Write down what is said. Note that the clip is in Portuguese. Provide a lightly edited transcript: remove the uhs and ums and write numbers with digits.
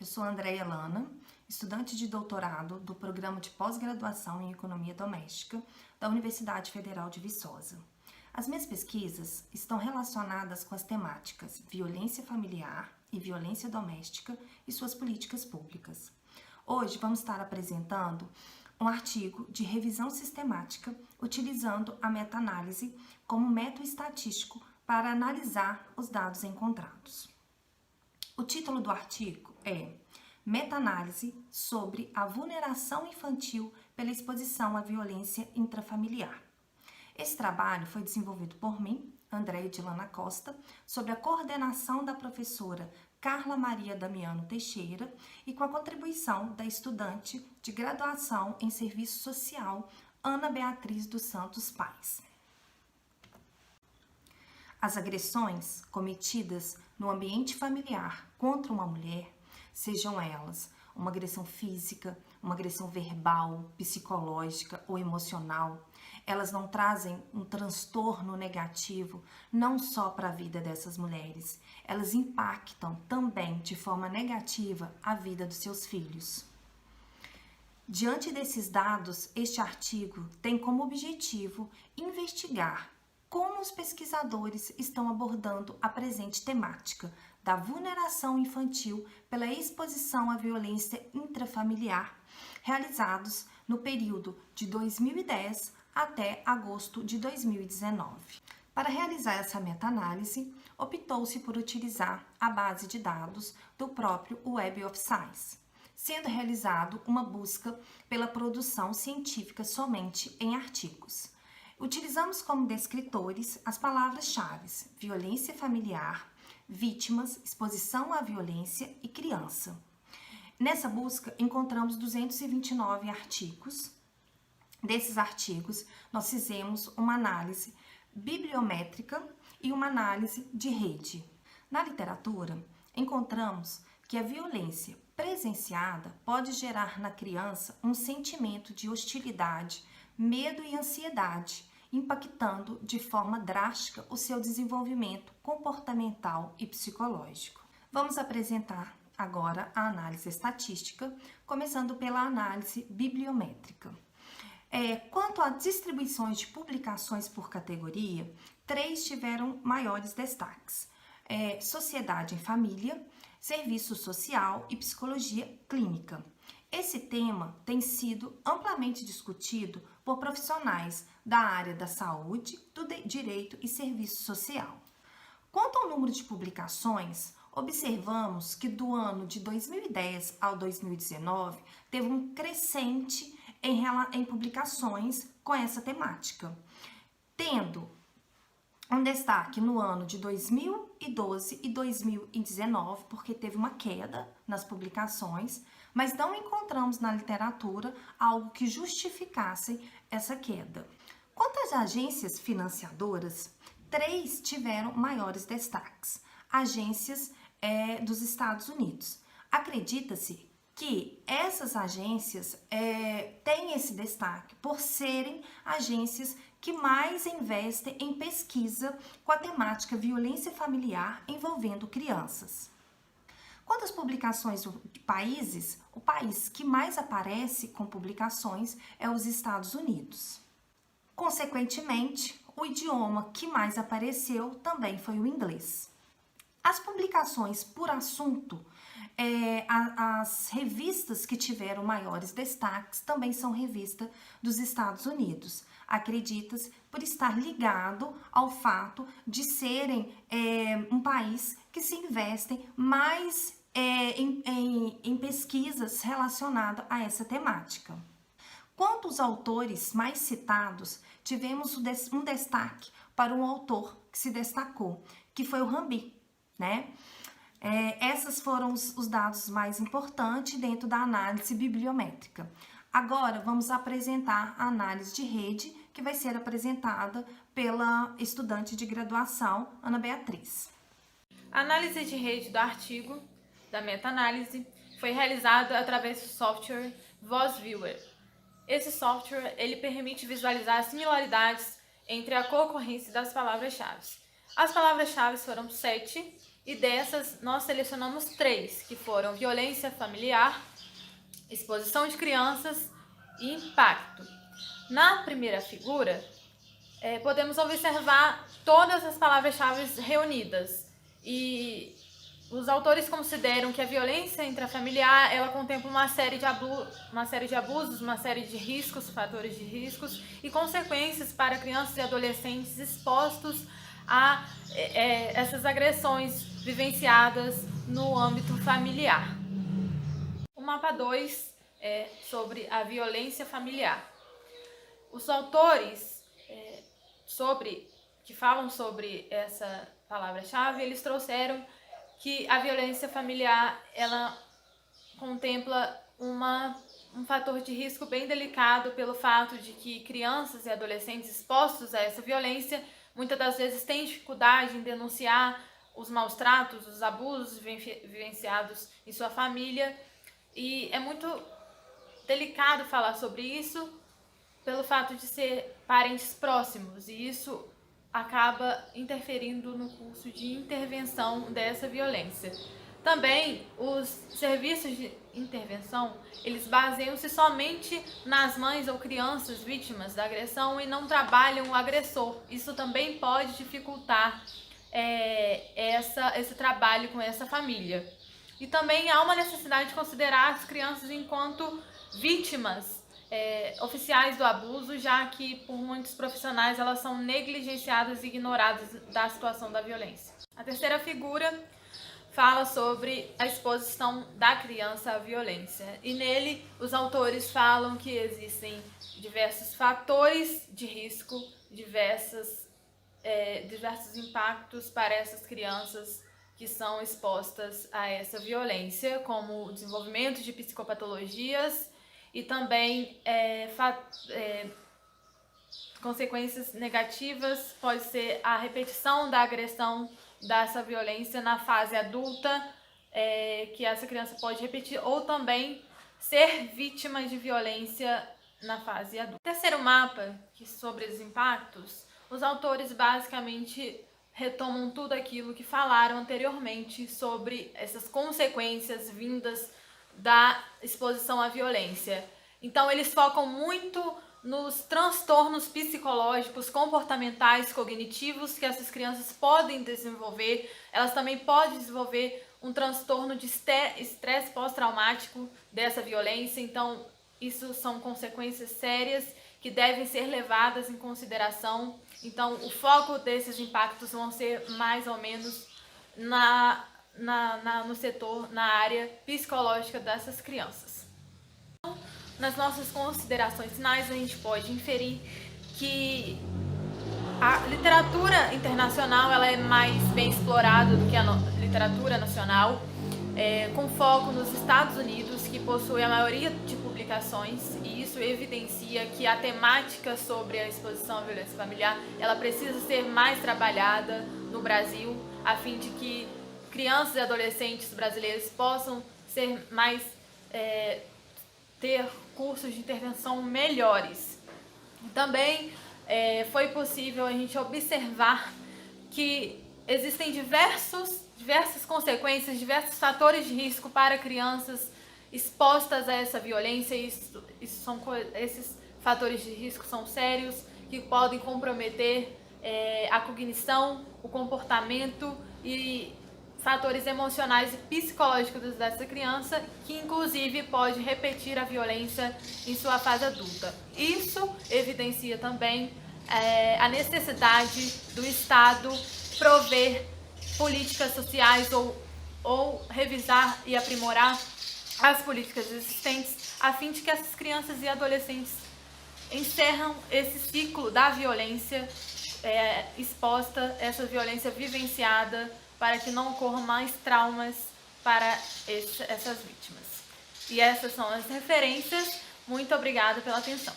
Eu sou Andréia Lana, estudante de doutorado do Programa de Pós-Graduação em Economia Doméstica da Universidade Federal de Viçosa. As minhas pesquisas estão relacionadas com as temáticas violência familiar e violência doméstica e suas políticas públicas. Hoje vamos estar apresentando um artigo de revisão sistemática utilizando a meta-análise como método estatístico para analisar os dados encontrados. O título do artigo é Meta-análise sobre a vulneração infantil pela exposição à violência intrafamiliar. Esse trabalho foi desenvolvido por mim, Andréia de Lana Costa, sob a coordenação da professora Carla Maria Damiano Teixeira e com a contribuição da estudante de graduação em Serviço Social, Ana Beatriz dos Santos Paes. As agressões cometidas no ambiente familiar contra uma mulher, sejam elas uma agressão física, uma agressão verbal, psicológica ou emocional, elas não trazem um transtorno negativo não só para a vida dessas mulheres, elas impactam também de forma negativa a vida dos seus filhos. Diante desses dados, este artigo tem como objetivo investigar como os pesquisadores estão abordando a presente temática da vulneração infantil pela exposição à violência intrafamiliar, realizados no período de 2010 até agosto de 2019. Para realizar essa meta-análise, optou-se por utilizar a base de dados do próprio Web of Science, sendo realizado uma busca pela produção científica somente em artigos. Utilizamos como descritores as palavras-chave violência familiar, vítimas, exposição à violência e criança. Nessa busca, encontramos 229 artigos. Desses artigos, nós fizemos uma análise bibliométrica e uma análise de rede. Na literatura, encontramos que a violência presenciada pode gerar na criança um sentimento de hostilidade, medo e ansiedade, impactando de forma drástica o seu desenvolvimento comportamental e psicológico. Vamos apresentar agora a análise estatística, começando pela análise bibliométrica. Quanto às distribuições de publicações por categoria, 3 tiveram maiores destaques: Sociedade em Família, Serviço Social e Psicologia Clínica. Esse tema tem sido amplamente discutido por profissionais da área da saúde, do direito e serviço social. Quanto ao número de publicações, observamos que do ano de 2010 ao 2019 teve um crescente em publicações com essa temática, tendo um destaque no ano de 2012 e 2019, porque teve uma queda nas publicações, mas não encontramos na literatura algo que justificasse essa queda. Quanto às agências financiadoras, 3 tiveram maiores destaques. Agências dos Estados Unidos. Acredita-se que essas agências têm esse destaque por serem agências que mais investem em pesquisa com a temática violência familiar envolvendo crianças. Quanto às publicações de países, o país que mais aparece com publicações é os Estados Unidos. Consequentemente, o idioma que mais apareceu também foi o inglês. As publicações por assunto, as revistas que tiveram maiores destaques também são revistas dos Estados Unidos. Acredita-se por estar ligado ao fato de serem um país que se investem mais em pesquisas relacionadas a essa temática. Quanto aos autores mais citados, tivemos um destaque para um autor que se destacou, que foi o Hamby, né? Esses foram os dados mais importantes dentro da análise bibliométrica. Agora, vamos apresentar a análise de rede, que vai ser apresentada pela estudante de graduação, Ana Beatriz. A análise de rede do artigo da meta-análise foi realizada através do software VozViewer. Esse software ele permite visualizar as similaridades entre a concorrência das palavras-chave. As palavras-chave foram 7 E dessas, nós selecionamos 3, que foram violência familiar, exposição de crianças e impacto. Na primeira figura, podemos observar todas as palavras-chave reunidas. E os autores consideram que a violência intrafamiliar, ela contempla uma série de abusos, uma série de riscos, fatores de riscos e consequências para crianças e adolescentes expostos a essas agressões vivenciadas no âmbito familiar. O mapa 2 é sobre a violência familiar. Os autores que falam sobre essa palavra-chave, eles trouxeram que a violência familiar, ela contempla um fator de risco bem delicado pelo fato de que crianças e adolescentes expostos a essa violência muitas das vezes têm dificuldade em denunciar os maus tratos, os abusos vivenciados em sua família, e é muito delicado falar sobre isso pelo fato de ser parentes próximos, e isso acaba interferindo no curso de intervenção dessa violência. Também os serviços de intervenção, eles baseiam-se somente nas mães ou crianças vítimas da agressão e não trabalham o agressor. Isso também pode dificultar esse trabalho com essa família. E também há uma necessidade de considerar as crianças enquanto vítimas oficiais do abuso, já que por muitos profissionais elas são negligenciadas e ignoradas da situação da violência. A terceira figura fala sobre a exposição da criança à violência, e nele os autores falam que existem diversos fatores de risco, diversos impactos para essas crianças que são expostas a essa violência, como o desenvolvimento de psicopatologias e também consequências negativas, pode ser a repetição da agressão dessa violência na fase adulta, que essa criança pode repetir, ou também ser vítima de violência na fase adulta. O terceiro mapa, que sobre os impactos, os autores basicamente retomam tudo aquilo que falaram anteriormente sobre essas consequências vindas da exposição à violência. Então eles focam muito nos transtornos psicológicos, comportamentais, cognitivos que essas crianças podem desenvolver. Elas também podem desenvolver um transtorno de estresse pós-traumático dessa violência. Então, isso são consequências sérias que devem ser levadas em consideração. Então, o foco desses impactos vão ser mais ou menos no setor, na área psicológica dessas crianças. Nas nossas considerações finais, a gente pode inferir que a literatura internacional ela é mais bem explorada do que a literatura nacional, com foco nos Estados Unidos, que possui a maioria de publicações, e isso evidencia que a temática sobre a exposição à violência familiar ela precisa ser mais trabalhada no Brasil, a fim de que crianças e adolescentes brasileiros possam ser mais ter cursos de intervenção melhores. Também foi possível a gente observar que existem diversas consequências, diversos fatores de risco para crianças expostas a essa violência. Esses fatores de risco são sérios, que podem comprometer a cognição, o comportamento e fatores emocionais e psicológicos dessa criança, que inclusive pode repetir a violência em sua fase adulta. Isso evidencia também a necessidade do Estado prover políticas sociais ou revisar e aprimorar as políticas existentes, a fim de que essas crianças e adolescentes encerram esse ciclo da violência exposta, essa violência vivenciada, para que não ocorram mais traumas para essas vítimas. E essas são as referências. Muito obrigada pela atenção.